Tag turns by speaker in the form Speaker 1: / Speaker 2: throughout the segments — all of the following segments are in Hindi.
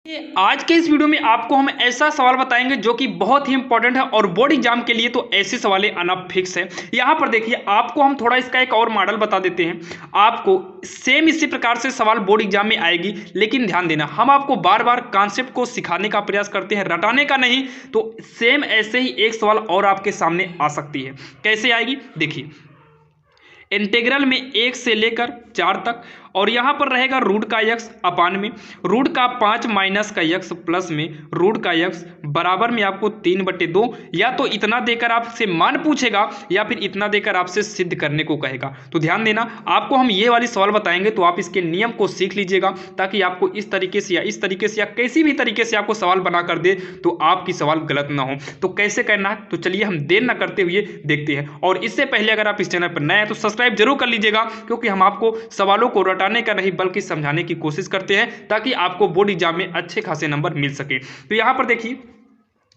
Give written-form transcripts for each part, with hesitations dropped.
Speaker 1: आज के इस वीडियो में आपको हम ऐसा सवाल बताएंगे जो कि बहुत ही इंपॉर्टेंट है और बोर्ड एग्जाम के लिए तो ऐसे सवाल आना फिक्स है। यहाँ पर देखिए, आपको हम थोड़ा इसका एक और मॉडल बता देते हैं। आपको सेम इसी प्रकार से सवाल बोर्ड एग्जाम में आएगी, लेकिन ध्यान देना, हम आपको बार बार कॉन्सेप्ट को सिखाने का प्रयास करते हैं, रटाने का नहीं। तो सेम ऐसे ही एक सवाल और आपके सामने आ सकती है। कैसे आएगी देखिए, इंटीग्रल में 1 से लेकर 4 तक, और यहाँ पर रहेगा रूट का यक्स अपान में रूट का 5 माइनस का यक्स प्लस में रूट का यक्स बराबर में आपको 3/2, या तो इतना देकर आपसे मान पूछेगा या फिर इतना देकर आपसे सिद्ध करने को कहेगा। तो ध्यान देना, आपको हम ये वाली सवाल बताएंगे तो आप इसके नियम को सीख लीजिएगा, ताकि आपको इस तरीके से या इस तरीके से या किसी भी तरीके से आपको सवाल बना कर दे तो आपकी सवाल गलत ना हो। तो कैसे करना है, तो चलिए हम देर ना करते हुए देखते हैं। और इससे पहले अगर आप इस चैनल पर नए हैं तो सब्सक्राइब जरूर कर लीजिएगा, क्योंकि हम आपको सवालों को रटाने का नहीं बल्कि समझाने की कोशिश करते हैं, ताकि आपको बोर्ड एग्जाम में अच्छे खासे नंबर मिल सके। तो यहां पर देखिए,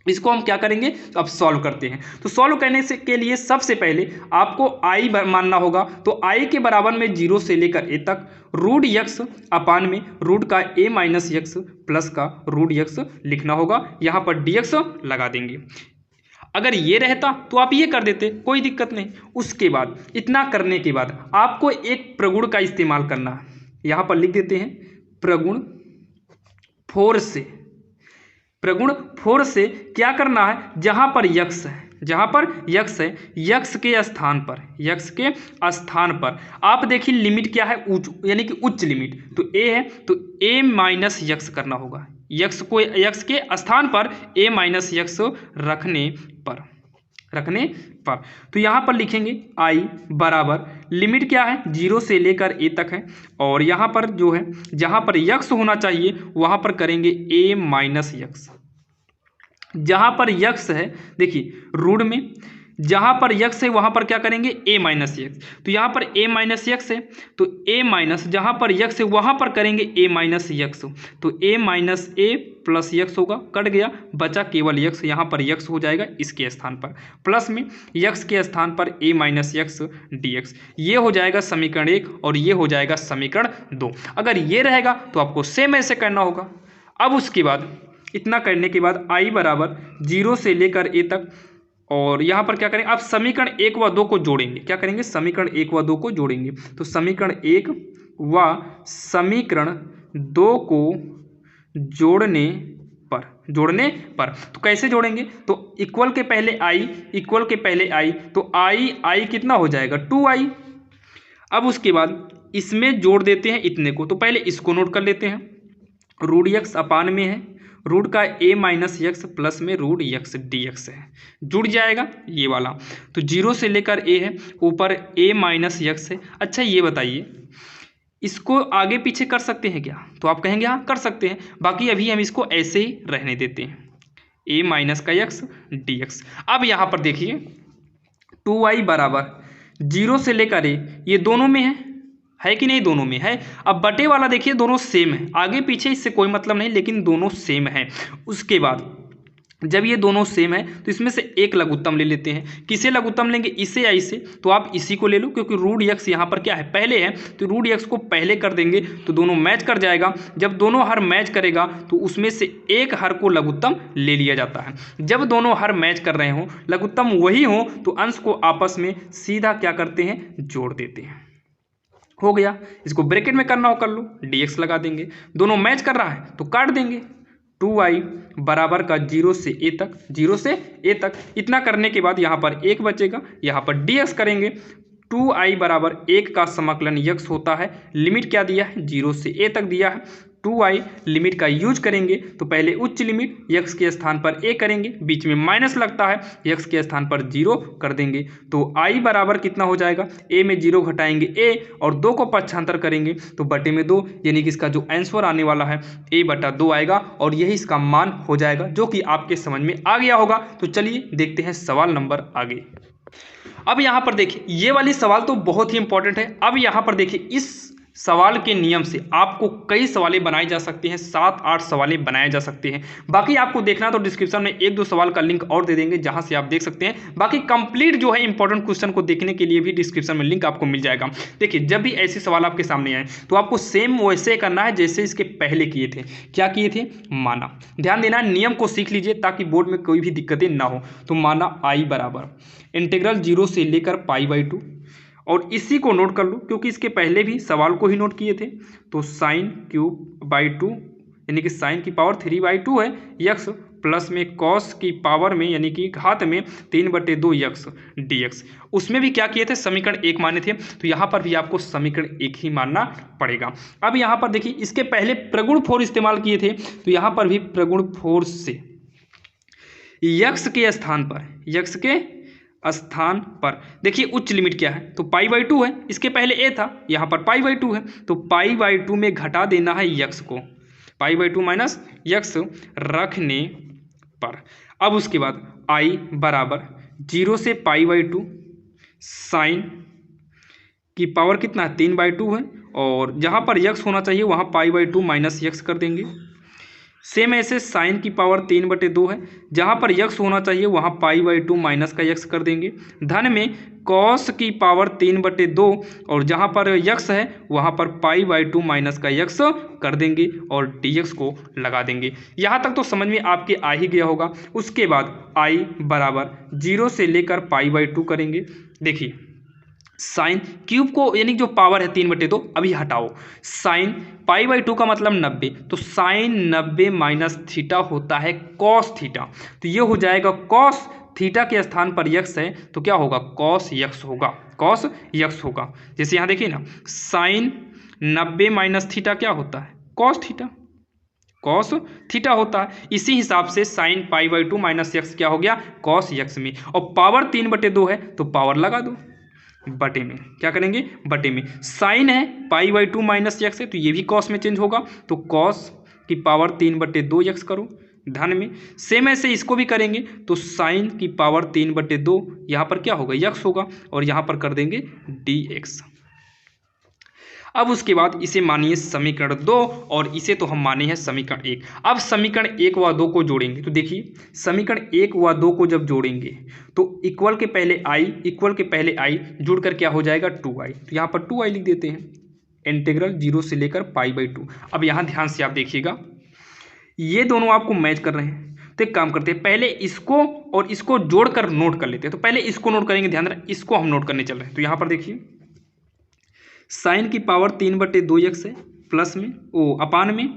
Speaker 1: इसको हम क्या करेंगे, अब सॉल्व करते हैं। तो सॉल्व करने से के लिए सबसे पहले आपको आई मानना होगा। तो आई के बराबर में 0 से लेकर ए तक रूट यक्स अपान में रूट का ए माइनस यक्स प्लस का रूट यक्स लिखना होगा। यहां पर डीएक्स लगा देंगे। अगर ये रहता तो आप ये कर देते, कोई दिक्कत नहीं। उसके बाद इतना करने के बाद आपको एक प्रगुण का इस्तेमाल करना है। यहां पर लिख देते हैं प्रगुण 4 से। प्रगुण 4 से क्या करना है, जहां पर यक्स है, जहां पर यक्स है, यक्स के स्थान पर, यक्स के स्थान पर आप देखिए लिमिट क्या है, यानी कि उच्च लिमिट। तो ए है तो ए माइनस यक्स करना होगा। यक्स को यक्स के स्थान पर ए माइनस यक्स रखने पर तो यहां पर लिखेंगे आई बराबर लिमिट क्या है, 0 से लेकर ए तक है, और यहां पर जो है जहां पर यक्स होना चाहिए वहां पर करेंगे ए माइनस यक्स। जहां पर यक्स है देखिए रूट में, जहां पर यक्स है वहां पर क्या करेंगे ए माइनस यक्स। तो यहां पर ए माइनस यक्स है तो ए माइनस, जहां पर यक्स है वहां पर करेंगे ए माइनस यक्स। तो ए माइनस ए प्लस यक्स होगा, कट गया, बचा केवल यक्स। यहां पर यक्स हो जाएगा इसके स्थान पर, प्लस में यक्स के स्थान पर ए माइनस यक्स डीएक्स। ये हो जाएगा समीकरण 1 और ये हो जाएगा समीकरण 2। अगर ये रहेगा तो आपको सेम ऐसे करना होगा। अब उसके बाद इतना करने के बाद आई बराबर 0 से लेकर ए तक, और यहाँ पर क्या करेंगे, आप समीकरण 1 व 2 को जोड़ेंगे। क्या करेंगे, समीकरण 1 व 2 को जोड़ेंगे। तो समीकरण 1 व समीकरण 2 को जोड़ने पर तो कैसे जोड़ेंगे, तो इक्वल के पहले आई, इक्वल के पहले आई, तो आई कितना हो जाएगा 2i। अब उसके बाद इसमें जोड़ देते हैं इतने को। तो पहले इसको नोट कर लेते हैं, रूट यक्स अपान में है रूट का ए माइनस यक्स प्लस में रूट यक्स डीएक्स है, जुड़ जाएगा ये वाला। तो 0 से लेकर ए है, ऊपर ए माइनस यक्स है। अच्छा ये बताइए, इसको आगे पीछे कर सकते हैं क्या, तो आप कहेंगे हाँ कर सकते हैं। बाकी अभी हम इसको ऐसे ही रहने देते हैं, ए माइनस का यक्स डीएक्स। अब यहाँ पर देखिए 2i बराबर 0 से लेकर ए, ये दोनों में है कि नहीं, दोनों में है। अब बटे वाला देखिए दोनों सेम है, आगे पीछे इससे कोई मतलब नहीं, लेकिन दोनों सेम है। उसके बाद जब ये दोनों सेम है तो इसमें से एक लघुत्तम ले लेते हैं। किसे लघुत्तम लेंगे, इसे या इसे, तो आप इसी को ले लो, क्योंकि रूट यक्स यहाँ पर क्या है, पहले है, तो रूट यक्स को पहले कर देंगे तो दोनों मैच कर जाएगा। जब दोनों हर मैच करेगा तो उसमें से एक हर को लघुत्तम ले लिया जाता है। जब दोनों हर मैच कर रहे हों, लघुत्तम वही हो, तो अंश को आपस में सीधा क्या करते हैं, जोड़ देते हैं। हो गया, इसको ब्रैकेट में करना हो कर लो, dx लगा देंगे। दोनों मैच कर रहा है तो काट देंगे। 2i बराबर का 0 से a तक, 0 से a तक। इतना करने के बाद यहाँ पर 1 बचेगा, यहाँ पर dx करेंगे। 2i बराबर 1 का समाकलन यक्स होता है, लिमिट क्या दिया है, 0 से a तक दिया है। 2i लिमिट का यूज करेंगे तो पहले उच्च लिमिट यक्स के स्थान पर a करेंगे, बीच में माइनस लगता है, यक्स के स्थान पर 0 कर देंगे। तो i बराबर कितना हो जाएगा, a में 0 घटाएंगे a और 2 को पक्षांतर करेंगे तो बटे में 2, यानी कि इसका जो आंसर आने वाला है a/2 आएगा, और यही इसका मान हो जाएगा, जो कि आपके समझ में आ गया होगा। तो चलिए देखते हैं सवाल नंबर आगे। अब यहाँ पर देखिए, ये वाली सवाल तो बहुत ही इंपॉर्टेंट है। अब यहाँ पर देखिए, इस सवाल के नियम से आपको कई सवालें बनाए जा सकते हैं, 7-8 सवालें बनाए जा सकते हैं। बाकी आपको देखना तो डिस्क्रिप्शन में 1-2 सवाल का लिंक और दे देंगे जहां से आप देख सकते हैं। बाकी कंप्लीट जो है इंपॉर्टेंट क्वेश्चन को देखने के लिए भी डिस्क्रिप्शन में लिंक आपको मिल जाएगा। देखिए, जब भी ऐसे सवाल आपके सामने आए तो आपको सेम वैसे करना है जैसे इसके पहले किए थे। क्या किए थे? माना। ध्यान देना, नियम को सीख लीजिए ताकि बोर्ड में कोई भी दिक्कतें ना हो। तो माना आई बराबर इंटीग्रल 0 से लेकर π/2, और इसी को नोट कर लो क्योंकि इसके पहले भी सवाल को ही नोट किए थे। तो sin³/2 यानी कि sin की पावर 3/2 है यक्स, प्लस में cos की पावर में यानी कि घात में 3/2 यक्स dx। उसमें भी क्या किए थे? समीकरण 1 माने थे, तो यहाँ पर भी आपको समीकरण 1 ही मानना पड़ेगा। अब यहाँ पर देखिए, इसके पहले प्रगुण 4 इस्तेमाल किए थे, तो यहाँ पर भी प्रगुण 4 से यक्स के स्थान पर देखिए उच्च लिमिट क्या है? तो π/2 है, इसके पहले a था, यहाँ पर π/2 है, तो π/2 में घटा देना है यक्स को, π/2 माइनस यक्स रखने पर। अब उसके बाद i बराबर 0 से π/2 साइन की पावर कितना है? 3/2 है, और जहाँ पर यक्स होना चाहिए वहाँ π/2 माइनस यक्स कर देंगे। सेम ऐसे साइन की पावर 3/2 है, जहाँ पर यक्स होना चाहिए वहाँ π/2 माइनस का यक्स कर देंगे। धन में कॉस की पावर 3/2, और जहाँ पर यक्स है वहाँ पर π/2 माइनस का यक्स कर देंगे और dx को लगा देंगे। यहाँ तक तो समझ में आपके आ ही गया होगा। उसके बाद i बराबर 0 से लेकर π/2 करेंगे। देखिए, साइन क्यूब को यानी जो पावर है 3/2 अभी हटाओ, साइन π/2 का मतलब 90, तो साइन 90 माइनस थीटा होता है कॉस थीटा, तो ये हो जाएगा कॉस थीटा के स्थान पर यक्स है तो क्या होगा? कॉस यक्स होगा, कॉस यक्स होगा। जैसे यहाँ देखिए ना, साइन 90 माइनस थीटा क्या होता है? कॉस थीटा, कॉस थीटा होता है। इसी हिसाब से साइन π/2 माइनस यक्स क्या हो गया? कॉस यक्स में, और पावर 3/2 है तो पावर लगा दो बटे में। क्या करेंगे? बटे में। साइन है π/2 माइनस यक्स है तो ये भी कॉस में चेंज होगा, तो कॉस की पावर 3/2 यक्स करो धन में। सेम ऐसे इसको भी करेंगे, तो साइन की पावर 3/2 यहाँ पर क्या होगा? यक्स होगा, और यहाँ पर कर देंगे dx। अब उसके बाद इसे मानिए समीकरण 2, और इसे तो हम माने हैं समीकरण 1। अब समीकरण 1 व 2 को जोड़ेंगे, तो देखिए समीकरण 1 व 2 को जब जोड़ेंगे तो इक्वल के पहले i जुड़ कर क्या हो जाएगा? 2i। तो यहाँ पर 2i लिख देते हैं, इंटीग्रल 0 से लेकर π/2। अब यहाँ ध्यान से आप देखिएगा, ये दोनों आपको मैच कर रहे हैं, तो एक काम करते हैं, पहले इसको और इसको जोड़कर नोट कर लेते हैं। तो पहले इसको नोट करेंगे, ध्यान रखें इसको हम नोट करने चल रहे हैं। तो यहाँ पर देखिए, साइन की पावर 3/2 यक्स है, प्लस में अपान में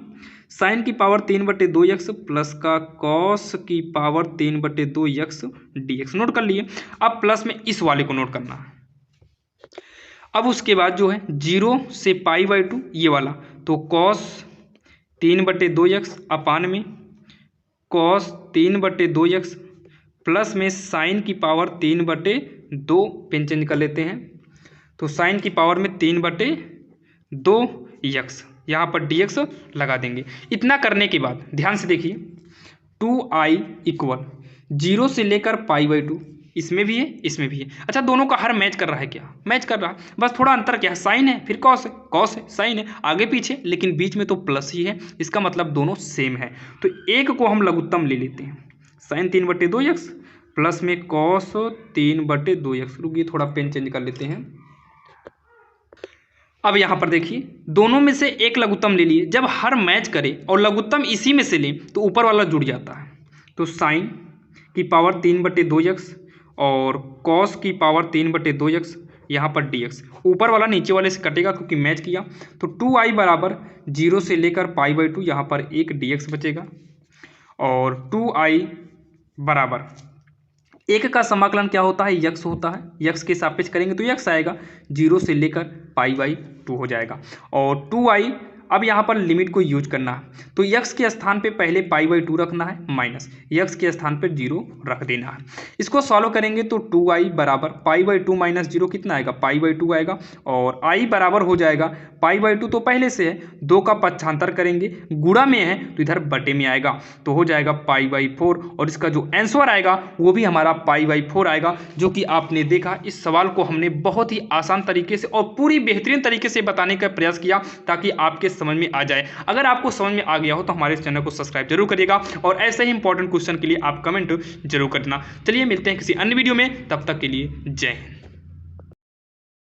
Speaker 1: साइन की पावर 3/2 यक्स प्लस का कॉस की पावर 3/2 यक्स dx नोट कर लिए। अब प्लस में इस वाले को नोट करना है। अब उसके बाद जो है 0 से π/2 ये वाला, तो कॉस 3/2 यक्स अपान में कॉस 3/2 यक्स प्लस में साइन की पावर 3/2 पेन चेंज कर लेते हैं, तो साइन की पावर में 3/2 यक्स, यहाँ पर dx लगा देंगे। इतना करने के बाद ध्यान से देखिए, 2i इक्वल 0 से लेकर π/2, इसमें भी है इसमें भी है। अच्छा, दोनों का हर मैच कर रहा है क्या? मैच कर रहा है, बस थोड़ा अंतर क्या है? साइन है फिर कॉस है, कॉस है साइन है, आगे पीछे, लेकिन बीच में तो प्लस ही है, इसका मतलब दोनों सेम है। तो एक को हम लघुत्तम ले लेते हैं, साइन 3/2 यक्स प्लस में कॉस 3/2 यक्स। रुकिए थोड़ा पेन चेंज कर लेते हैं। अब यहाँ पर देखिए, दोनों में से एक लघुत्तम ले लिए, जब हर मैच करे और लघुत्तम इसी में से ले तो ऊपर वाला जुड़ जाता है। तो साइन की पावर 3/2 यक्स और कॉस की पावर 3/2 यक्स, यहाँ पर dx, ऊपर वाला नीचे वाले से कटेगा क्योंकि मैच किया। तो 2i बराबर 0 से लेकर π/2, यहाँ पर एक dx बचेगा, और 2i बराबर एक का समाकलन क्या होता है? यक्स होता है, यक्स के सापेक्ष करेंगे तो यक्स आएगा, 0 से लेकर π/2 हो जाएगा। और 2i अब यहाँ पर लिमिट को यूज करना है, तो x के स्थान पे पहले π/2 रखना है माइनस x के स्थान पे 0 रख देना है। इसको सॉल्व करेंगे तो 2i बराबर π/2 माइनस 0 कितना आएगा, π/2 आएगा, और i बराबर हो जाएगा π/2 तो पहले से है, 2 का पक्षांतर करेंगे, गुणा में है तो इधर बटे में आएगा, तो हो जाएगा π/4, और इसका जो आंसर आएगा वो भी हमारा π/4 आएगा। जो कि आपने देखा इस सवाल को हमने बहुत ही आसान तरीके से और पूरी बेहतरीन तरीके से बताने का प्रयास किया ताकि आपके समझ में आ जाए। अगर आपको समझ में आ गया हो तो हमारे इस चैनल को सब्सक्राइब जरूर करिएगा और ऐसे ही इंपॉर्टेंट क्वेश्चन के लिए आप कमेंट जरूर करना। चलिए मिलते हैं किसी अन्य वीडियो में, तब तक के लिए जय हिंद।